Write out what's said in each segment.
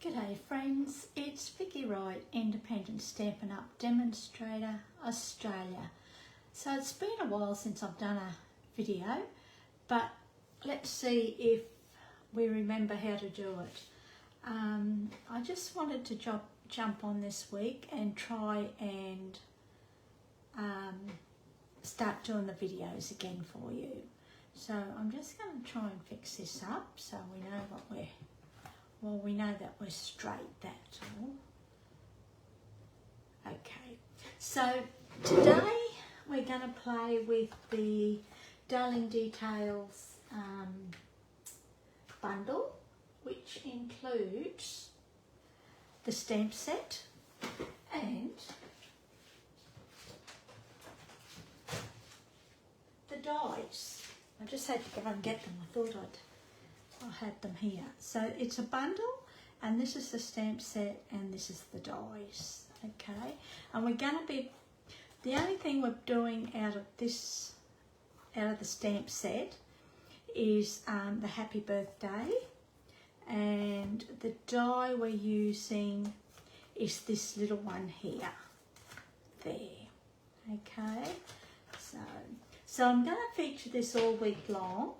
G'day friends, it's Vickywright, Independent Stampin' Up Demonstrator, Australia. So it's been a while since I've done a video, but let's see if we remember how to do it. I just wanted to jump on this week and try and start doing the videos again for you. So I'm just going to try and fix this up so we know what we know that we're straight, that's all. Okay, so today we're going to play with the Darling Details bundle, which includes the stamp set and the dies. I just had to go and get them. I thought I had them here. So it's a bundle, and this is the stamp set, and this is the dies. Okay, and we're going to be, the only thing we're doing out of the stamp set is the happy birthday, and the die we're using is this little one here. There. Okay, so I'm going to feature this all week long.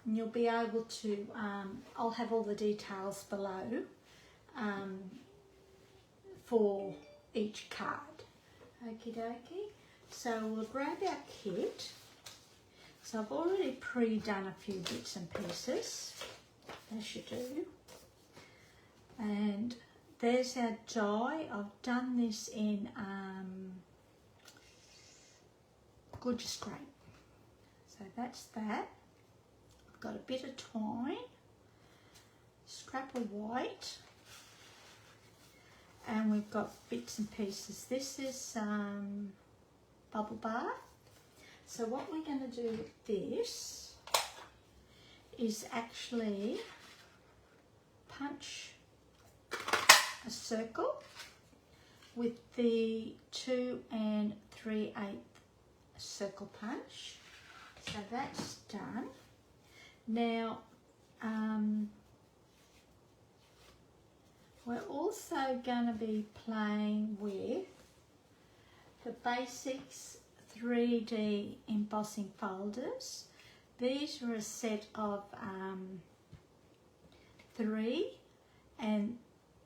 And you'll be able to, I'll have all the details below for each card. Okie dokie. So we'll grab our kit. So I've already pre-done a few bits and pieces, as you do. And there's our die. I've done this in Gorgeous Grape. So that's that. Got a bit of twine, scrap of white, and we've got bits and pieces. This is bubble bath. So what we're going to do with this is actually punch a circle with the 2 3/8 circle punch. So that's done. Now, we're also going to be playing with the Basics 3D embossing folders. These are a set of 3, and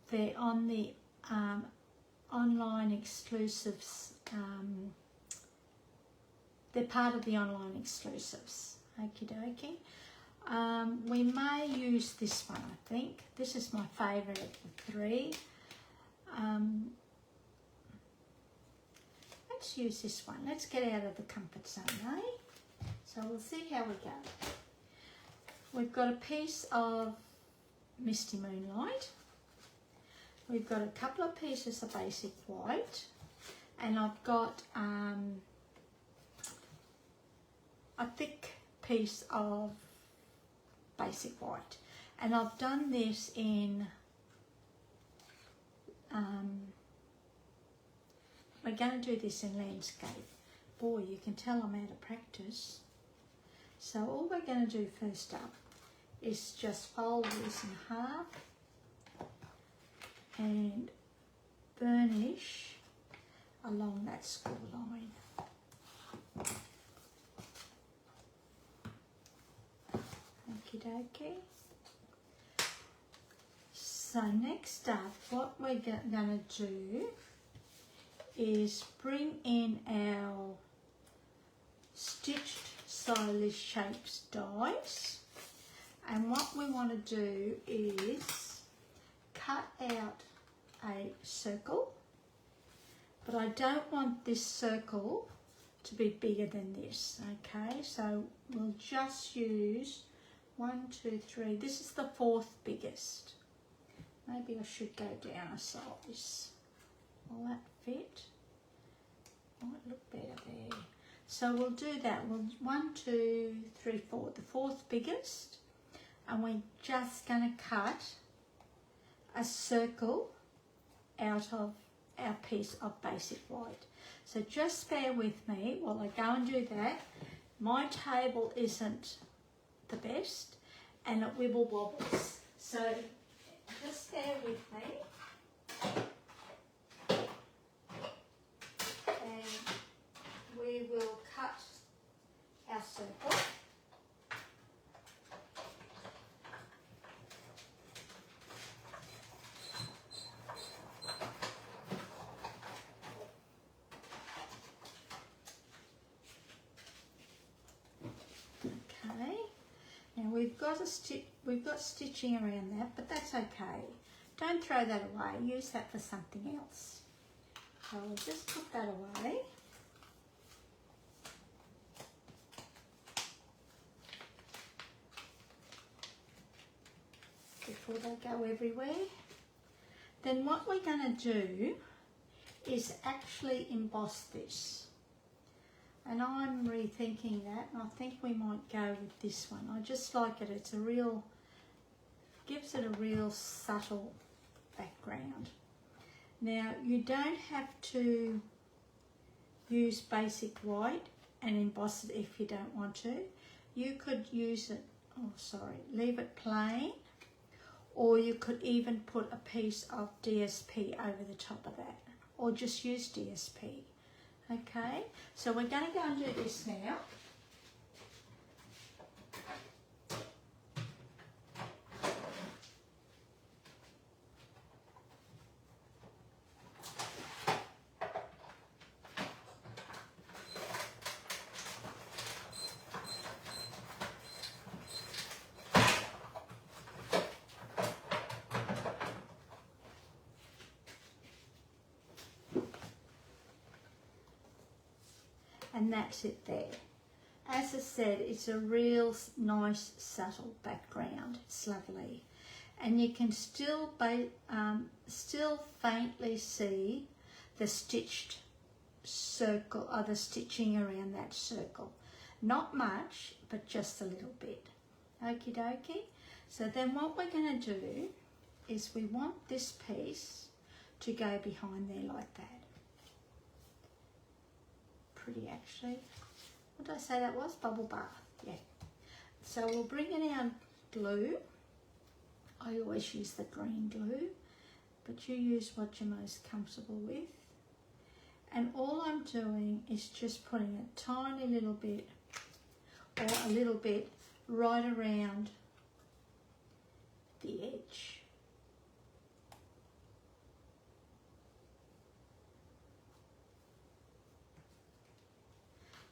they're on the online exclusives. They're part of the online exclusives. Okie dokie. We may use this one, I think. This is my favourite of the 3. Let's use this one. Let's get out of the comfort zone, eh? So we'll see how we go. We've got a piece of Misty Moonlight. We've got a couple of pieces of basic white. And I've got a thick piece of basic white, and I've done this in we're going to do this in landscape. Boy, you can tell I'm out of practice. So all we're going to do first up is just fold this in half and burnish along that score line. Okie dokie. So next up, what we're going to do is bring in our stitched stylish shapes dies, and what we want to do is cut out a circle, but I don't want this circle to be bigger than this. Okay, so we'll just use 1, 2, 3. This is the 4th biggest. Maybe I should go down a size. Will that fit? Might look better there. So we'll do that. We'll 1, 2, 3, 4. The 4th biggest, and we're just going to cut a circle out of our piece of basic white. So just bear with me while I go and do that. My table isn't the best, and it wibble wobbles. So just bear with me. And we will cut our circle. Okay. Now we've got stitching around that, but that's okay. Don't throw that away. Use that for something else. So I'll just put that away. Before they go everywhere. Then what we're going to do is actually emboss this. And I'm rethinking that, and I think we might go with this one. I just like it. It's a real, gives it a real subtle background. Now, you don't have to use basic white and emboss it if you don't want to. You could use it, leave it plain, or you could even put a piece of DSP over the top of that, or just use DSP. Okay, so we're going to go and do this now. And that's it there. As I said, it's a real nice subtle background. It's lovely, and you can still faintly see the stitched circle, or the stitching around that circle. Not much, but just a little bit. Okie dokie. So then what we're going to do is we want this piece to go behind there like that. Pretty actually. What did I say that was? Bubble bath. Yeah. So we'll bring in our glue. I always use the green glue, but you use what you're most comfortable with. And all I'm doing is just putting a tiny little bit, or a little bit, right around the edge.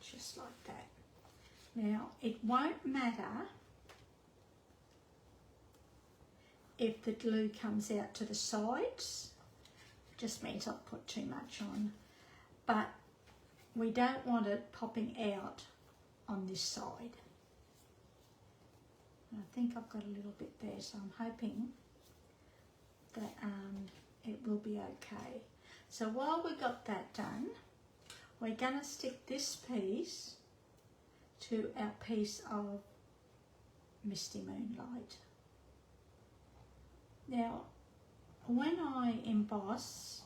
Just like that. Now, it won't matter if the glue comes out to the sides. It just means I'll put too much on. But we don't want it popping out on this side. And I think I've got a little bit there, so I'm hoping that it will be okay. So while we got that done, we're going to stick this piece to our piece of Misty Moonlight. Now, when I emboss,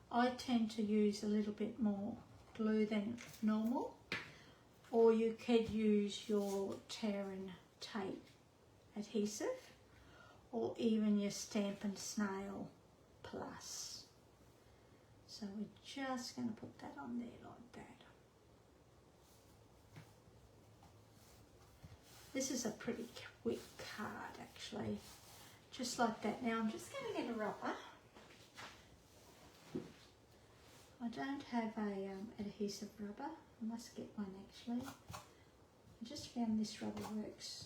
I tend to use a little bit more glue than normal, or you could use your tear and tape adhesive, or even your Stampin' Snail Plus. So we're just going to put that on there like that. This is a pretty quick card actually, just like that. Now I'm just going to get a rubber. I don't have a adhesive rubber. I must get one actually. I just found this rubber works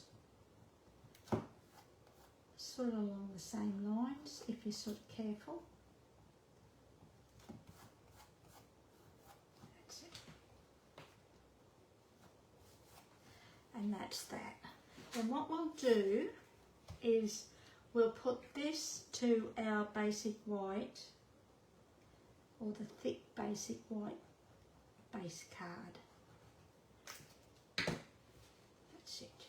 sort of along the same lines if you're sort of careful. And that's that. Then what we'll do is we'll put this to our basic white, or the thick basic white base card. That's it.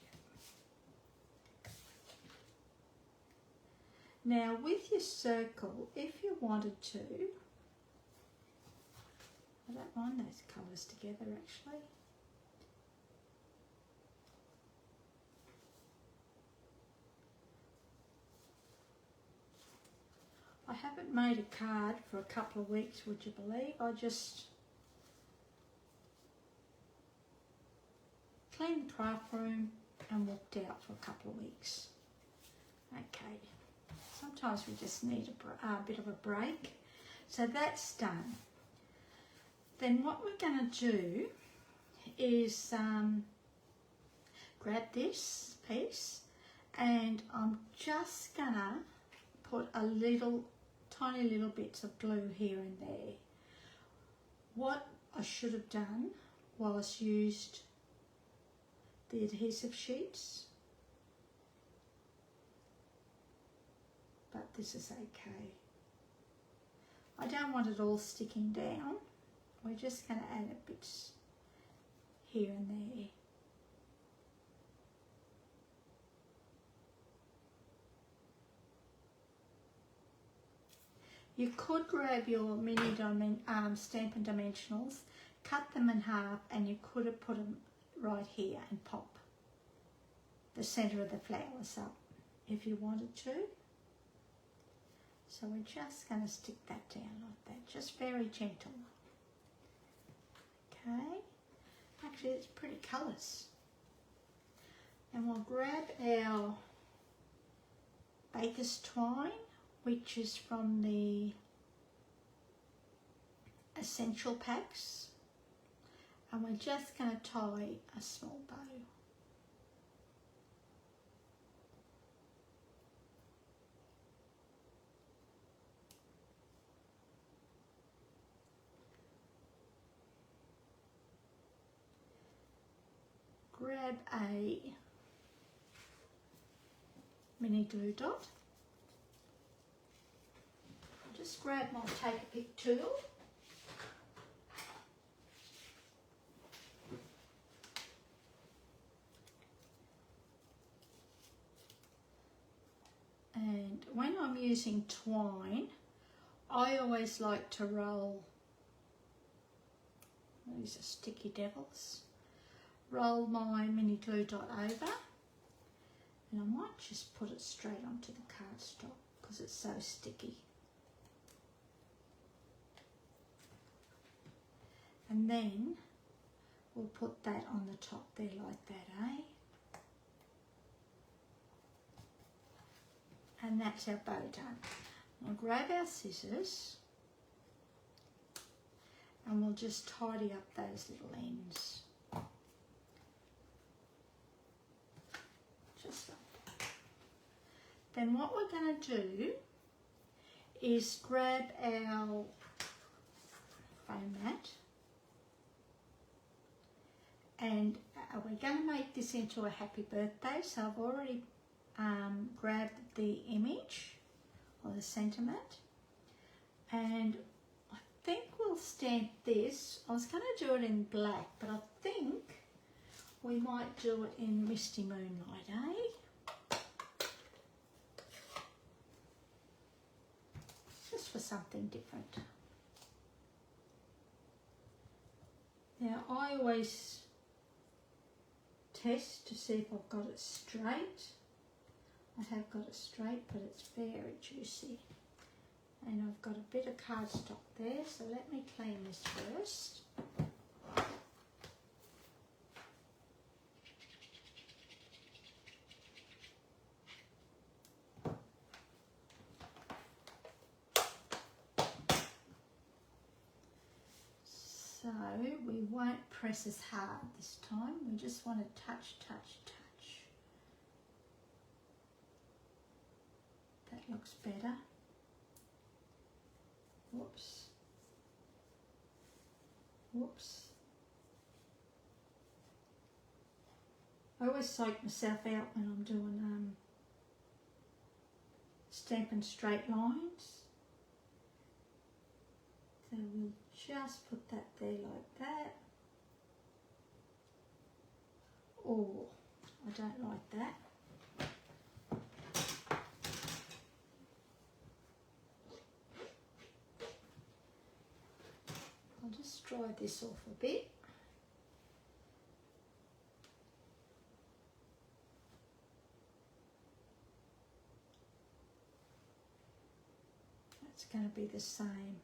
Now with your circle, if you wanted to, I don't mind those colours together actually. I haven't made a card for a couple of weeks, would you believe? I just cleaned the craft room and walked out for a couple of weeks. Okay, sometimes we just need a bit of a break. So that's done. Then what we're going to do is grab this piece, and I'm just going to put a little, tiny little bits of glue here and there. What I should have done was used the adhesive sheets, but this is okay. I don't want it all sticking down. We're just going to add a bit here and there. You could grab your mini Stampin' dimensionals, cut them in half, and you could have put them right here and pop the centre of the flowers up if you wanted to. So we're just going to stick that down like that, just very gentle. Okay, actually it's pretty colours. And we'll grab our baker's twine, which is from the essential packs, and we're just going to tie a small bow. Grab a mini glue dot. Just grab my take a pick tool. And when I'm using twine, I always like to roll, these are sticky devils, roll my mini glue dot over, and I might just put it straight onto the cardstock because it's so sticky. And then we'll put that on the top there like that, eh? And that's our bow done. We'll grab our scissors and we'll just tidy up those little ends. Just like that. Then what we're going to do is grab our foam mat, and we're going to make this into a happy birthday. So I've already grabbed the image or the sentiment, and I think we'll stamp this. I was going to do it in black, but I think we might do it in Misty Moonlight, eh? Just for something different. Now I always test to see if I've got it straight. I have got it straight, but it's very juicy. And I've got a bit of cardstock there, so let me clean this first. So we won't press as hard this time. We just want to touch, touch, touch. That looks better. Whoops. Whoops. I always psych myself out when I'm doing Stampin' straight lines. So we'll just put that there like that. Oh, I don't like that. I'll just dry this off a bit. It's going to be the same.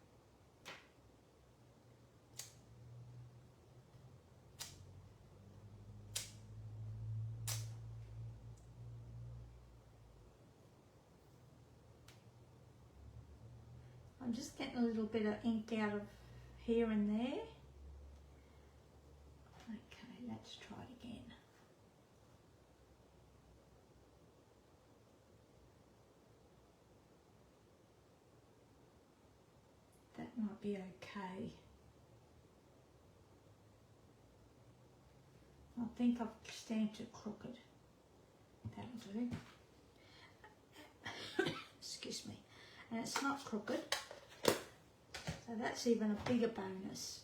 I'm just getting a little bit of ink out of here and there. Okay, let's try it again. That might be okay. I think I've stamped it crooked. That'll do. Excuse me. And it's not crooked. So that's even a bigger bonus.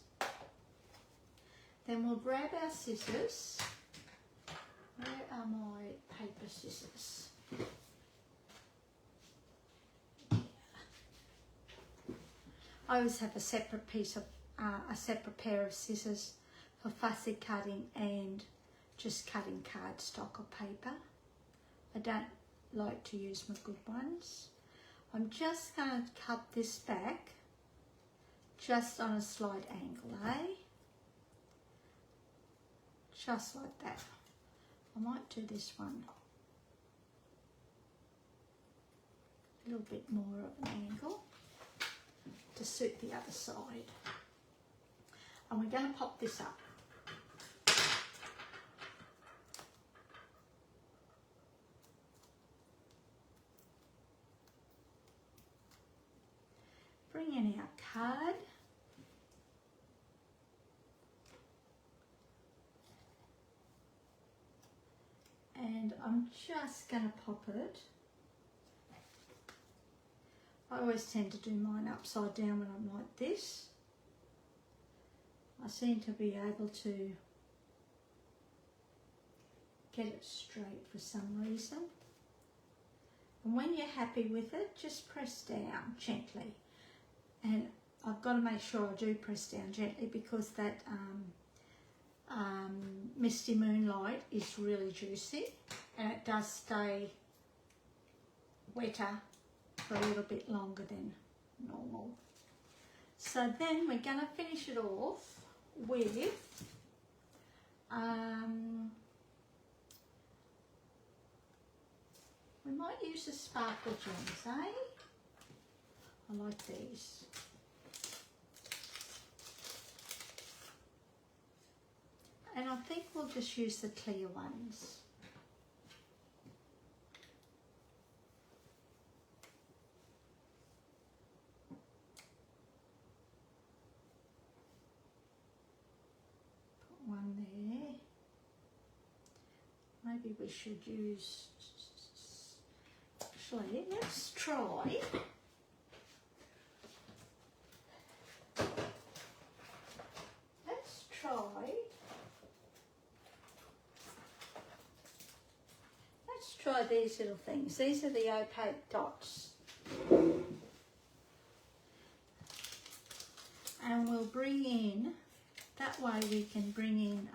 Then we'll grab our scissors. Where are my paper scissors? I always have a separate piece of, a separate pair of scissors for fussy cutting and just cutting cardstock or paper. I don't like to use my good ones. I'm just going to cut this back just on a slight angle, eh? Just like that. I might do this one a little bit more of an angle to suit the other side. And we're going to pop this up. Bring in our card. And I'm just going to pop it. I always tend to do mine upside down when I'm like this. I seem to be able to get it straight for some reason. And when you're happy with it, just press down gently. And I've got to make sure I do press down gently because that Misty Moonlight is really juicy and it does stay wetter for a little bit longer than normal. So then we're going to finish it off with we might use the sparkle gems, eh? I like these. And I think we'll just use the clear ones. Put one there. Maybe we should use, actually, let's try. Try these little things. These are the opaque dots. And we'll bring in, that way we can bring in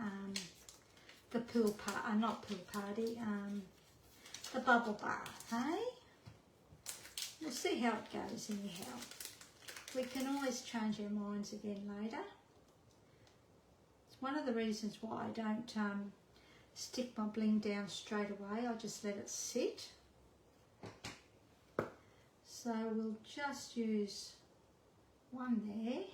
the pool party, not pool party, the bubble bath, hey? We'll see how it goes anyhow. We can always change our minds again later. It's one of the reasons why I don't stick my bling down straight away. I just let it sit. So we'll just use one there.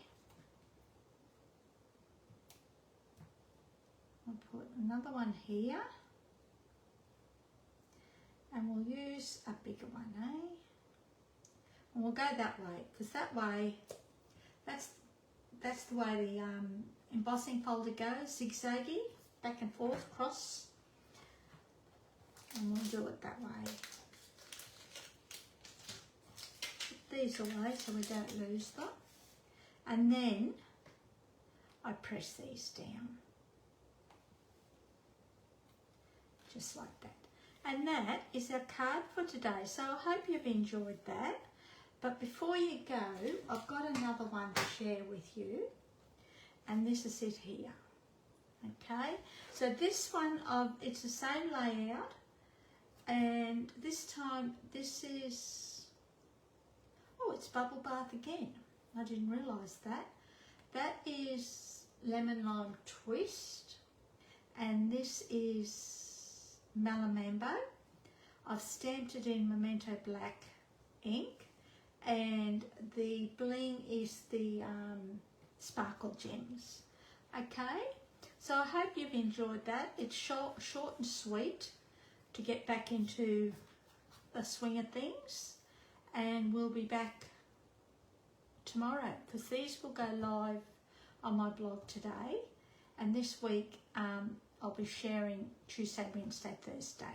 I'll put another one here. And we'll use a bigger one, eh? And we'll go that way, because that way, that's the way the embossing folder goes, zigzaggy. Back and forth, cross, and we'll do it that way. Put these away so we don't lose them. And then I press these down. Just like that. And that is our card for today. So I hope you've enjoyed that. But before you go, I've got another one to share with you. And this is it here. Okay, so this one, it's the same layout, and this time this is Oh, it's Bubble Bath again. I didn't realise that. That is Lemon Lime Twist. And this is Malamambo. I've stamped it in Memento Black ink. And the bling is the Sparkle Gems. Okay, so I hope you've enjoyed that. It's short and sweet to get back into the swing of things. And we'll be back tomorrow because these will go live on my blog today. And this week I'll be sharing Tuesday, Wednesday, Thursday.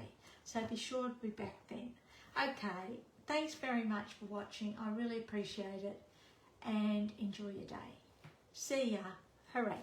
So be sure to be back then. Okay, thanks very much for watching. I really appreciate it and enjoy your day. See ya. Hooray.